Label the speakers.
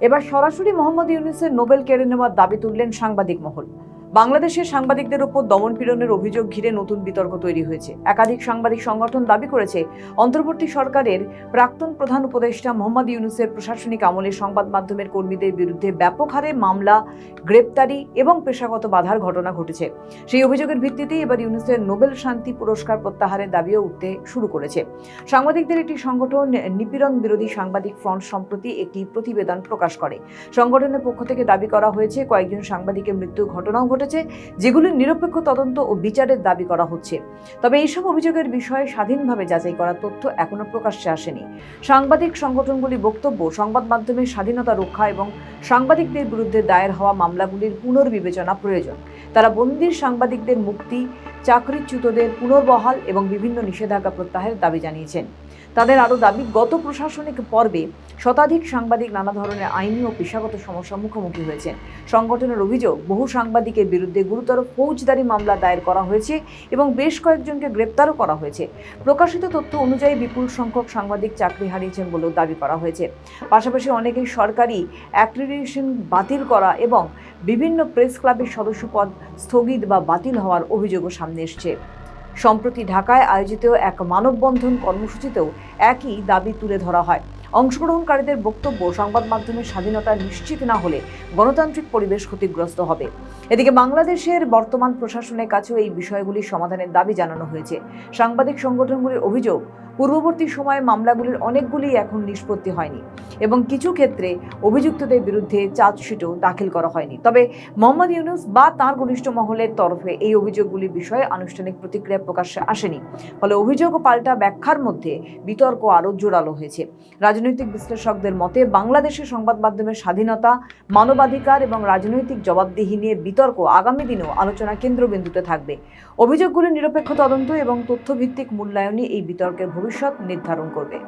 Speaker 1: এবার সরাসরি মোহাম্মদ ইউনূসের নোবেল কেড়ে নেওয়ার দাবি তুললেন সাংবাদিক মহল। বাংলাদেশের সাংবাদিকদের উপর দমন-পীড়নের অভিযোগ ঘিরে নতুন বিতর্ক তৈরি হয়েছে। একাধিক সাংবাদিক সংগঠন দাবি করেছে, অন্তর্বর্তী সরকারের প্রাক্তন প্রধান উপদেষ্টা মোহাম্মদ ইউনূসের প্রশাসনিক আমলে সংবাদ মাধ্যমের কর্মীদের বিরুদ্ধে ব্যাপক হারে মামলা, গ্রেপ্তারি এবং পেশাগত বাধার ঘটনা ঘটেছে। সেই অভিযোগের ভিত্তিতেই এবার ইউনূসের নোবেল শান্তি পুরস্কার প্রত্যাহারের দাবিও উঠতে শুরু করেছে। সাংবাদিকদের একটি সংগঠন নিপীড়ন বিরোধী সাংবাদিক ফ্রন্ট সম্প্রতি একটি প্রতিবেদন প্রকাশ করে। সংগঠনের পক্ষ থেকে দাবি করা হয়েছে, কয়েকজন সাংবাদিকের মৃত্যুর ঘটনাও ঘটেছে, যেগুলির নিরপেক্ষ তদন্ত ও বিচারের দাবি করা হচ্ছে। তবে এইসব অভিযোগের বিষয়ে স্বাধীনভাবে যাচাই করার তথ্য এখনো প্রকাশ্যে আসেনি। সাংবাদিক সংগঠনগুলির বক্তব্য, সংবাদ মাধ্যমের স্বাধীনতা রক্ষা এবং সাংবাদিকদের বিরুদ্ধে দায়ের হওয়া মামলাগুলির পুনর্বিবেচনা প্রয়োজন। তারা বন্দির সাংবাদিকদের মুক্তি, চাকরিচ্যুতদের পুনর্বহাল এবং বিভিন্ন নিষেধাজ্ঞা প্রত্যাহারের দাবি জানিয়েছেন। তাদের আরও দাবি, গত প্রশাসনিক পর্বে শতাধিক সাংবাদিক নানা ধরনের আইনি ও পেশাগত সমস্যার মুখোমুখি হয়েছেন। সংগঠনের অভিযোগ, বহু সাংবাদিকের বিরুদ্ধে গুরুতর ফৌজদারি মামলা দায়ের করা হয়েছে এবং বেশ কয়েকজনকে গ্রেপ্তারও করা হয়েছে। প্রকাশিত তথ্য অনুযায়ী বিপুল সংখ্যক সাংবাদিক চাকরি হারিয়েছেন বলেও দাবি করা হয়েছে। পাশাপাশি অনেকেই সরকারি অ্যাক্রিডিটেশন বাতিল করা এবং বিভিন্ন প্রেস ক্লাবের সদস্যপদ স্থগিত বা বাতিল হওয়ার অভিযোগও সামনে এসেছে। সম্প্রতি ঢাকায় আয়োজিত এক মানববন্ধন কর্মসূচিতেও একই দাবি তুলে ধরা হয়। অংশগ্রহণকারীদের বক্তব্য, সংবাদ মাধ্যমের স্বাধীনতা নিশ্চিত না হলে গণতান্ত্রিক পরিবেশ ক্ষতিগ্রস্ত হবে। এদিকে বাংলাদেশের বর্তমান প্রশাসনের কাছেও এই বিষয়গুলির সমাধানের দাবি জানানো হয়েছে। সাংবাদিক সংগঠনগুলির অভিযোগ, পূর্ববর্তী সময়ে মামলাগুলির অনেকগুলি এখন নিষ্পত্তি হয়নি এবং কিছু ক্ষেত্রে অভিযুক্তদের বিরুদ্ধে চার্জশিটও দাখিল করা হয়নি। তবে মোহাম্মদ ইউনূস বা তাঁর ঘনিষ্ঠ মহলের তরফে এই অভিযোগগুলির বিষয়ে আনুষ্ঠানিক প্রতিক্রিয়া প্রকাশ্যে আসেনি। ফলে অভিযোগ ও পাল্টা ব্যাখ্যার মধ্যে বিতর্ক আরও জোরালো হয়েছে। রাজনৈতিক বিশ্লেষকদের মতে, বাংলাদেশের সংবাদ মাধ্যমের স্বাধীনতা, মানবাধিকার এবং রাজনৈতিক জবাবদিহি নিয়ে বিতর্ক আগামী দিনেও আলোচনার কেন্দ্রবিন্দুতে থাকবে। অভিযোগগুলির নিরপেক্ষ তদন্ত এবং তথ্যভিত্তিক মূল্যায়নই এই বিতর্কের ভবিষ্যৎ নির্ধারণ করবে।